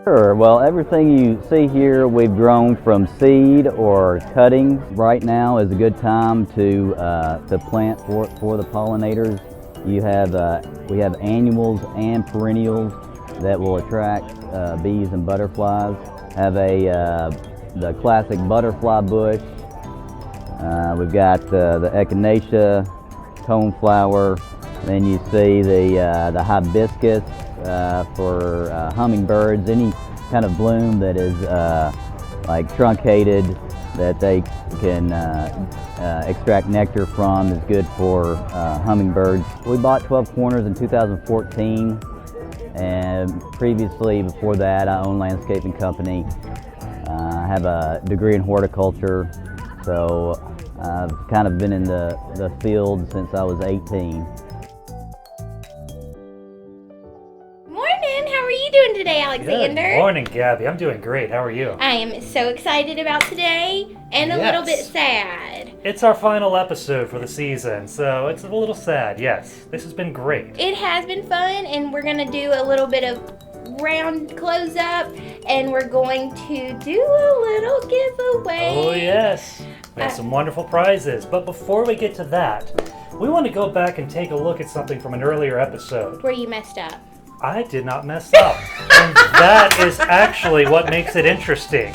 Sure. Well, everything you see here we've grown from seed or cutting. Right now is a good time to plant for the pollinators. We have annuals and perennials that will attract bees and butterflies. Have the classic butterfly bush. We've got the echinacea, coneflower. Then you see the hibiscus for hummingbirds. Any kind of bloom that is like truncated that they can extract nectar from is good for hummingbirds. We bought 12 Corners in 2014, and previously, before that, I owned a landscaping company. I have a degree in horticulture, so I've kind of been in the field since I was 18. Doing today, Alexander? Good morning, Gabby. I'm doing great. How are you? I am so excited about today and a little bit sad. It's our final episode for the season, so it's a little sad. Yes, this has been great. It has been fun, and we're going to do a little bit of round close up, and we're going to do a little giveaway. Oh, yes. We have some wonderful prizes. But before we get to that, we want to go back and take a look at something from an earlier episode. Where you messed up. I did not mess up. And that is actually what makes it interesting.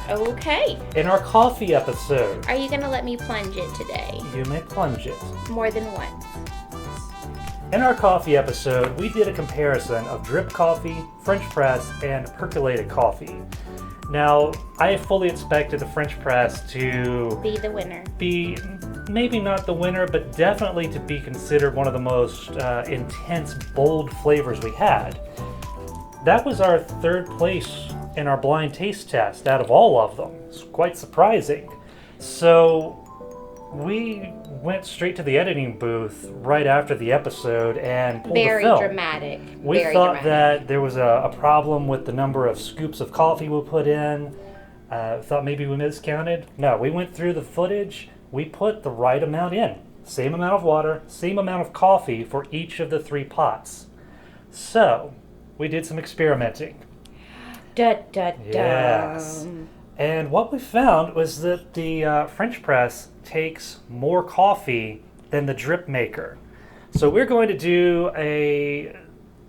Okay. In our coffee episode. Are you going to let me plunge it today? You may plunge it. More than once. In our coffee episode, we did a comparison of drip coffee, French press, and percolated coffee. Now, I fully expected the French press to be the winner. Be maybe not the winner, but definitely to be considered one of the most intense, bold flavors we had. That was our third place in our blind taste test out of all of them. It's quite surprising. So we went straight to the editing booth right after the episode and pulled Very the film. Dramatic. We thought that there was a problem with the number of scoops of coffee we put in. Thought maybe we miscounted. No, we went through the footage. We put the right amount in. Same amount of water, same amount of coffee for each of the 3 pots. So, we did some experimenting. Yes. And what we found was that the French press takes more coffee than the drip maker. So we're going to do a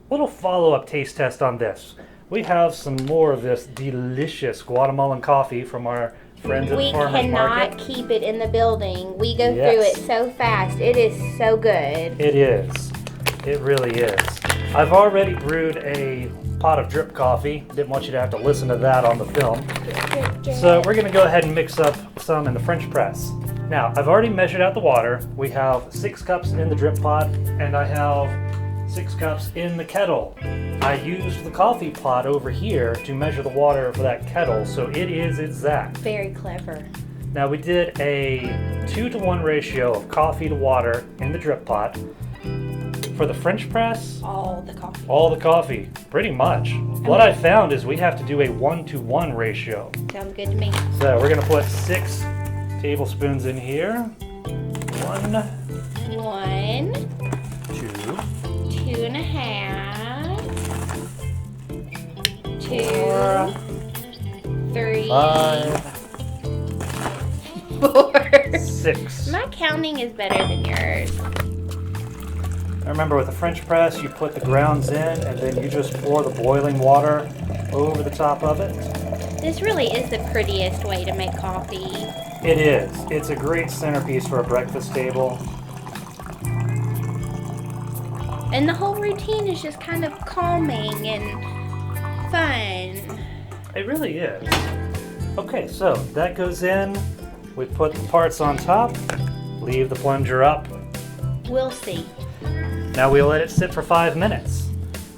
little follow-up taste test on this. We have some more of this delicious Guatemalan coffee from our friends at the Farmers Market. We cannot keep it in the building. We go through it so fast. It is so good. It is. It really is. I've already brewed a pot of drip coffee. Didn't want you to have to listen to that on the film. So we're going to go ahead and mix up some in the French press. Now, I've already measured out the water. We have 6 cups in the drip pot, and I have 6 cups in the kettle. I used the coffee pot over here to measure the water for that kettle, so it is exact. Very clever. Now, we did a 2-to-1 ratio of coffee to water in the drip pot. For the French press, all the coffee. All the coffee, pretty much. What I found is we have to do a 1-to-1 ratio. Sounds good to me. So we're gonna put 6 tablespoons in here. 1, 2, 2.5, 2, 3, 5, 4. 6. My counting is better than yours. Remember, with the French press, you put the grounds in and then you just pour the boiling water over the top of it. This really is the prettiest way to make coffee. It is. It's a great centerpiece for a breakfast table. And the whole routine is just kind of calming and fun. It really is. Okay, so that goes in. We put the parts on top, leave the plunger up. We'll see. Now we'll let it sit for 5 minutes.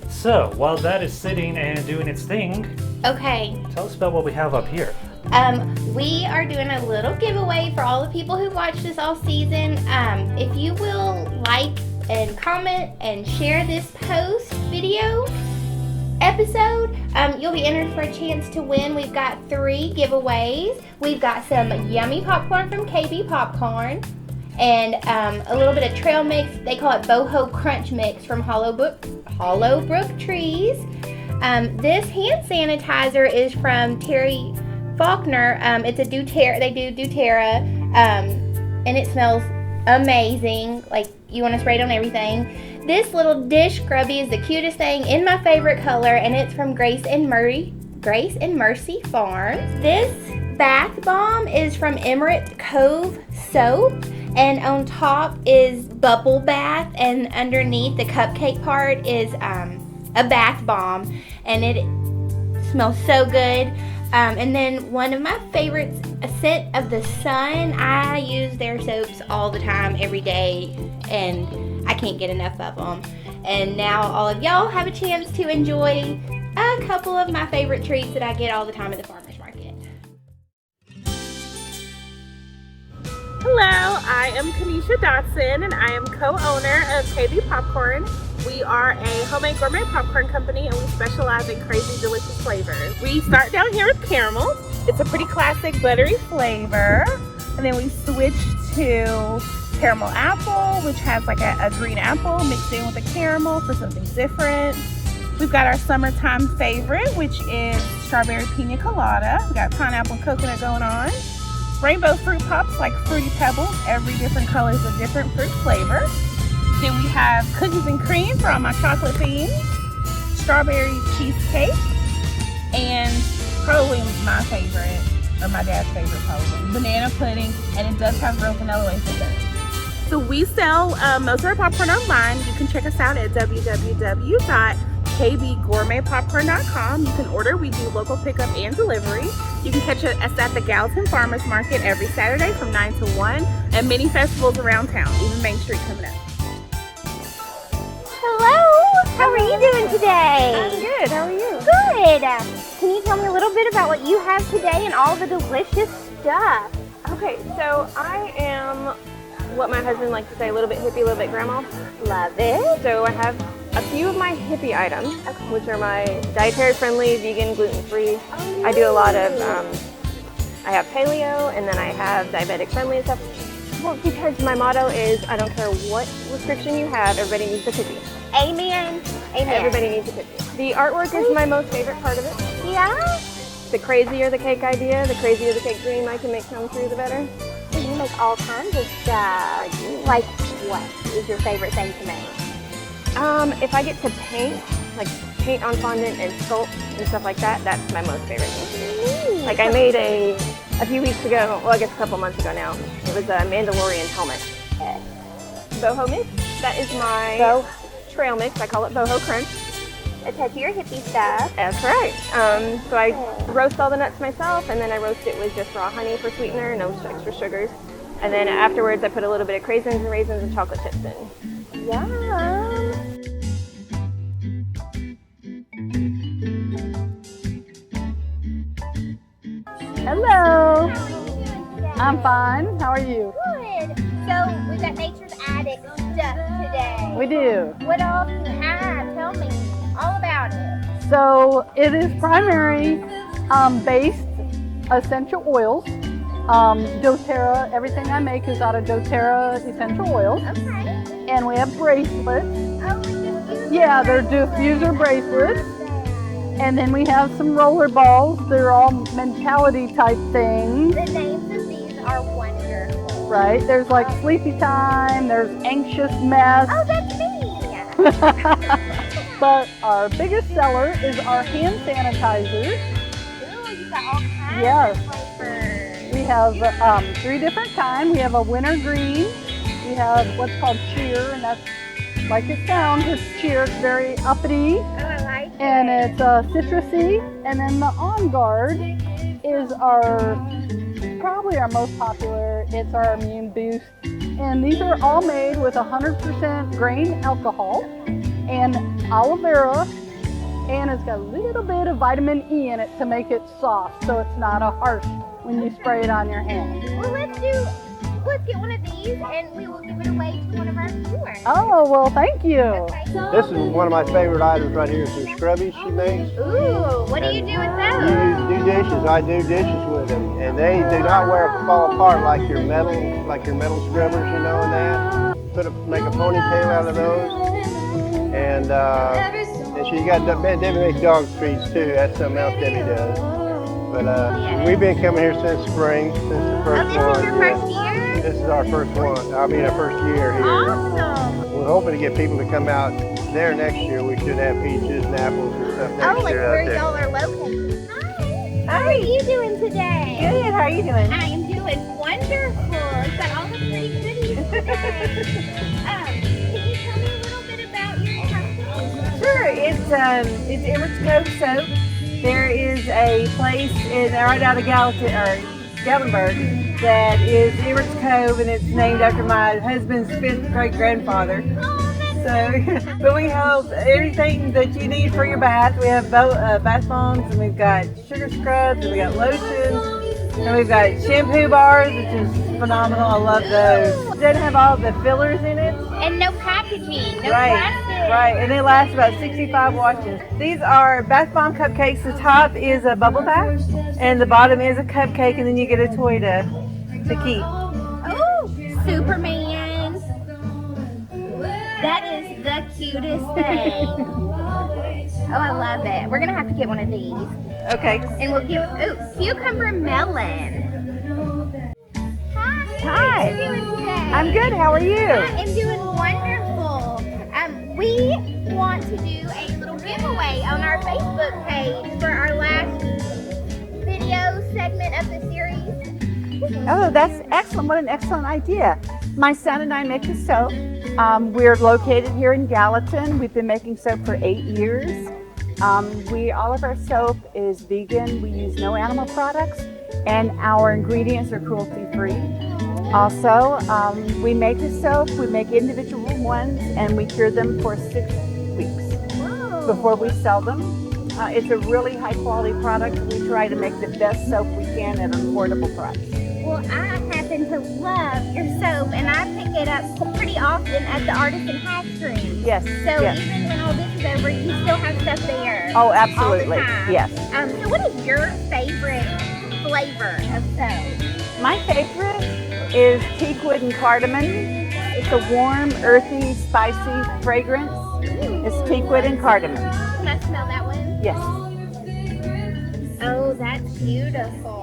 So, while that is sitting and doing its thing, okay, tell us about what we have up here. We are doing a little giveaway for all the people who watched this all season. If you will like and comment and share this video episode, you'll be entered for a chance to win. We've got 3 giveaways. We've got some yummy popcorn from KB Popcorn, and a little bit of trail mix. They call it Boho Crunch Mix from Hollowbrook Trees. This hand sanitizer is from Terry Faulkner. It's a doTERRA. They do doTERRA, and it smells amazing. Like, you want to spray it on everything. This little dish scrubby is the cutest thing in my favorite color, and it's from Grace and Mercy Farms. This bath bomb is from Emerald Cove Soap, and on top is bubble bath, and underneath the cupcake part is a bath bomb, and it smells so good. And then one of my favorites, a Scent of the Sun. I use their soaps all the time, every day, and I can't get enough of them. And now all of y'all have a chance to enjoy a couple of my favorite treats that I get all the time at the farmer's market. Hello, I am Kanisha Dotson, and I am co-owner of KB Popcorn. We are a homemade gourmet popcorn company, and we specialize in crazy delicious flavors. We start down here with caramel. It's a pretty classic buttery flavor. And then we switch to caramel apple, which has like a green apple mixed in with a caramel for something different. We've got our summertime favorite, which is strawberry pina colada. We got pineapple and coconut going on. Rainbow fruit pops, like Fruity Pebbles, every different colors of different fruit flavors. Then we have cookies and cream for all my chocolate fiends, strawberry cheesecake, and probably my favorite, or my dad's favorite probably, banana pudding, and it does have real vanilla wafer in it. So we sell most of our popcorn online. You can check us out at www.kbgourmetpopcorn.com. You can order. We do local pickup and delivery. You can catch us at the Gallatin Farmers Market every Saturday from 9 to 1, and many festivals around town, even Main Street coming up. Hello, how are you doing today? I'm good, how are you? Good. Can you tell me a little bit about what you have today and all the delicious stuff? Okay, so I am what my husband likes to say, a little bit hippie, a little bit grandma. Love it. So I have a few of my hippie items, which are my dietary friendly, vegan, gluten-free. I do a lot of, I have paleo, and then I have diabetic friendly and stuff. Well, because my motto is, I don't care what restriction you have, everybody needs a cookie. Amen. Amen. Everybody needs a cookie. The artwork is my most favorite part of it. Yeah? The crazier the cake idea, the crazier the cake dream I can make come true, the better. So you make all kinds of stuff. Like what is your favorite thing to make? If I get to paint, like paint on fondant and sculpt and stuff like that, that's my most favorite thing. Like I made a few weeks ago, well I guess a couple months ago now, it was a Mandalorian helmet. Boho mix, that is my trail mix, I call it Boho Crunch. Attach your hippie stuff. That's right. So I roast all the nuts myself, and then I roast it with just raw honey for sweetener, no extra sugars. And then afterwards I put a little bit of craisins and raisins and chocolate chips in. Yum. Hello. I'm fine. How are you? Good. So we've got Nature's Attic stuff today. We do. What all do you have? Tell me all about it. So it is primary based essential oils. doTERRA, everything I make is out of doTERRA essential oils. Okay. And we have bracelets. Oh, diffuser. Yeah, they're diffuser bracelets. And then we have some roller balls. They're all mentality type things. The names of these are wonderful. Right? There's like Sleepy Time, there's Anxious Mess. Oh, that's me. But our biggest seller is our hand sanitizers. Ooh, you got all kinds Yes. of flavors. We have 3 different kinds. We have a winter green. We have what's called cheer, and that's like it sounds. It's cheer. It's very uppity, Oh, I like it. and it's citrusy. And then the On Guard is probably our most popular. It's our immune boost. And these are all made with 100% grain alcohol and aloe vera, and it's got a little bit of vitamin E in it to make it soft, so it's not a harsh when you spray it on your hand. Well, let's get one of these and we will give it away to one of our viewers. Oh, well, thank you. Okay. This is one of my favorite items right here. Some scrubbies she makes. Ooh, what do you do with those? You do dishes. I do dishes with them, and they do not fall apart like your metal scrubbers, you know, and that. Make a ponytail out of those, and And she got Debbie makes dog treats too. That's something else Debbie does. But we've been coming here since spring, since the first This one. is your first year? This is our first one. I mean, our first year here. Awesome. We're hoping to get people to come out there next year. We should have peaches and apples and stuff next Oh, like year out where there. y'all are located. Hi. How are you doing today? Good. How are you doing? I am doing wonderful. It's got all the pretty goodies today. Can you tell me a little bit about your company? Sure, it's Emmert's Cove Soap. There is a place right out of Gatlinburg that is Emmert's Cove, and it's named after my husband's 5th great grandfather. So, but we have everything that you need for your bath. We have bath bombs, and we've got sugar scrubs, and we got lotions, and we've got shampoo bars, which is phenomenal. I love those. It doesn't have all the fillers in it. And no packaging, no Right, plastic. right, and they last about 65 washes. These are bath bomb cupcakes. The top is a bubble bath, and the bottom is a cupcake, and then you get a toy to keep. Oh, Superman. That is the cutest thing. Oh, I love it. We're gonna have to get one of these. Okay. And we'll give, cucumber melon. Hi. Hi. How are you doing today? I'm good. How are you? I am doing wonderful. We want to do a little giveaway on our Facebook page for our last video segment of the series. Oh, that's excellent. What an excellent idea. My son and I make the soap. We're located here in Gallatin. We've been making soap for 8 years. All of our soap is vegan. We use no animal products, and our ingredients are cruelty-free. Also, we make the soap, we make individual ones, and we cure them for 6 weeks before we sell them. It's a really high quality product. We try to make the best soap we can at an affordable price. Well, I happen to love your soap, and I pick it up pretty often at the Artisan Hatchery. Yes. So yes. even when all this is over, you still have stuff there. Oh, absolutely. All the time. Yes. So what is your favorite flavor of soap? My favorite is teakwood and cardamom. It's a warm, earthy, spicy fragrance. It's teakwood and cardamom. Can I smell that one? Yes. Oh, that's beautiful.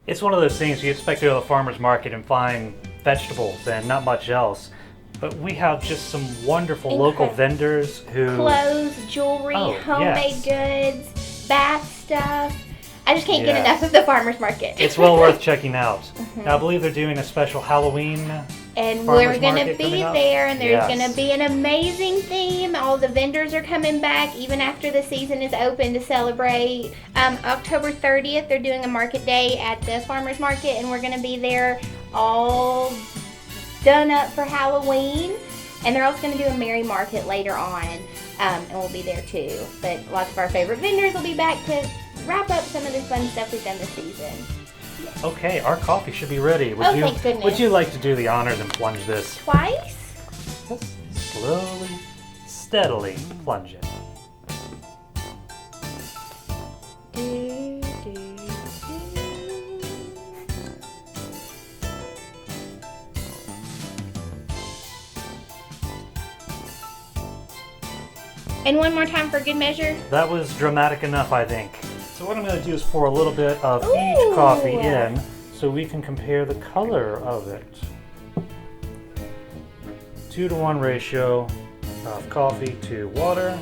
It's one of those things you expect to go to the farmer's market and find vegetables and not much else. But we have just some wonderful local vendors who... Clothes, jewelry, homemade goods, bath stuff. I just can't get enough of the farmer's market. It's well worth checking out. Now, I believe they're doing a special Halloween and farmer's we're going to market be coming up. there, and there's Yes. going to be an amazing theme. All the vendors are coming back even after the season is open to celebrate. October 30th, they're doing a market day at the farmer's market, and we're going to be there all done up for Halloween. And they're also going to do a Merry Market later on, and we'll be there too. But lots of our favorite vendors will be back to wrap up some of the fun stuff we've done this season. Okay, our coffee should be ready. Thank goodness. Would you like to do the honors and plunge this? Twice? Just slowly, steadily plunge it. And one more time for good measure. That was dramatic enough, I think. So what I'm going to do is pour a little bit of Ooh. each coffee in so we can compare the color of it. 2-to-1 ratio of coffee to water.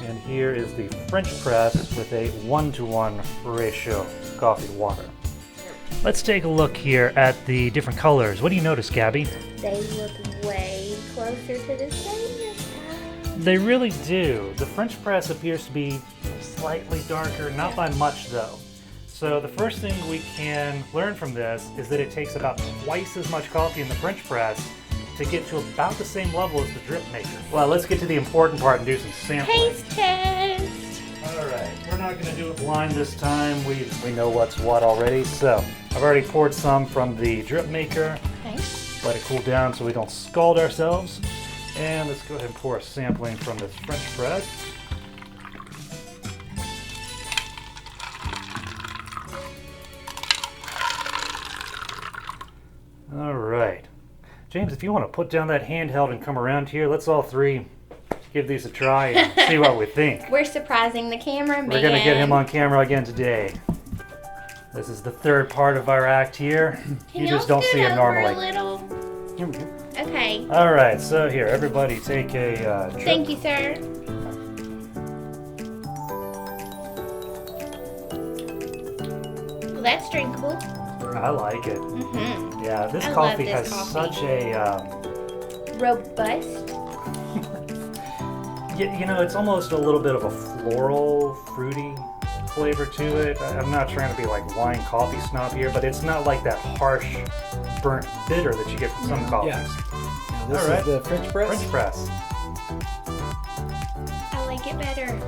And here is the French press with a 1-to-1 ratio coffee to water. Let's take a look here at the different colors. What do you notice, Gabby? They look way closer to the same this time. They really do. The French press appears to be slightly darker, not by much though. So the first thing we can learn from this is that it takes about twice as much coffee in the French press to get to about the same level as the drip maker. Well, let's get to the important part and do some sampling. Taste test. Alright, we're not going to do it blind this time. We know what's what already. So I've already poured some from the drip maker. Okay. Let it cool down so we don't scald ourselves. And let's go ahead and pour a sampling from this French press. All right. James, if you want to put down that handheld and come around here, let's all three give these a try and see what we think. We're surprising the cameraman. We're going to get him on camera again today. This is the third part of our act here. Can You just don't see it A normally. little? Here we go. Okay. All right, so here, everybody take a drip. Thank you, sir. Well, that's drinkable. I like it. Mm-hmm. Yeah, this I love coffee this has coffee. such a, Robust. you know, it's almost a little bit of a floral, fruity flavor to it. I'm not trying to be like wine coffee snob here, but it's not like that harsh, burnt bitter that you get from some coffees. Yeah. Now this All right. is the French press. French press. I like it better.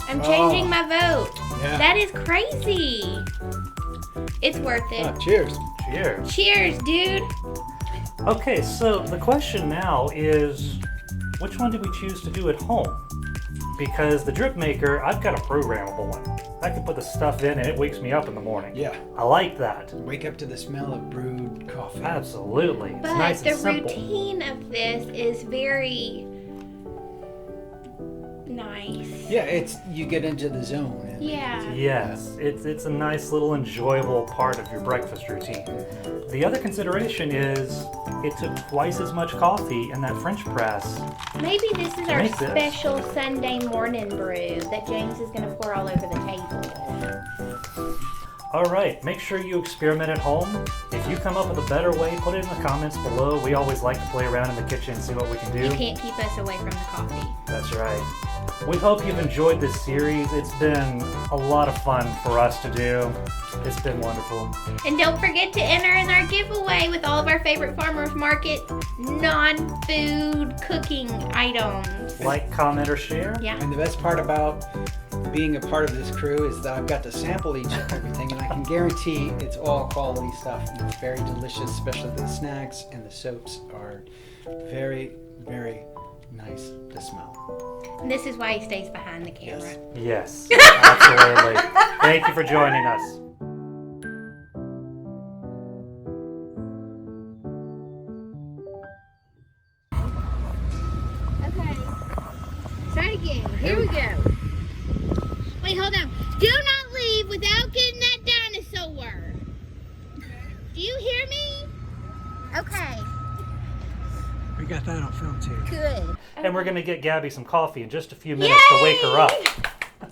I'm changing my vote. Yeah. That is crazy. It's worth it. Ah, cheers. Cheers. Cheers, dude. Okay, so the question now is, which one do we choose to do at home? Because the drip maker, I've got a programmable one. I can put the stuff in and it wakes me up in the morning. Yeah. I like that. Wake up to the smell of brewed coffee. Absolutely. It's But nice the and simple. routine of this is very nice. Yeah, it's you get into the zone. And Yeah. Yes, it's a nice little enjoyable part of your breakfast routine. The other consideration is it took twice as much coffee in that French press. Maybe this is our Make this. special Sunday morning brew that James is going to pour all over the table. All right, make sure you experiment at home. If you come up with a better way, put it in the comments below. We always like to play around in the kitchen and see what we can do. You can't keep us away from the coffee. That's right. We hope you've enjoyed this series. It's been a lot of fun for us to do. It's been wonderful. And don't forget to enter in our giveaway with all of our favorite farmers market non-food cooking items. Like, comment, or share. Yeah. And the best part about being a part of this crew is that I've got to sample each and everything, and I can guarantee it's all quality stuff. And it's very delicious, especially the snacks and the soaps are very, very nice to smell. And this is why he stays behind the camera. Yes, absolutely. Thank you for joining us. Okay. Try again. Here we go. Wait, hold on. Do not leave without getting that dinosaur. Do you hear me? Okay. We got that on film too. Good. And we're going to get Gabby some coffee in just a few minutes to wake her up.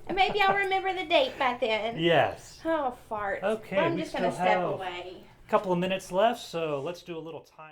And maybe I'll remember the date by then. Yes. Oh, fart. Okay, I'm we just going to still step have away. A couple of minutes left, so let's do a little time.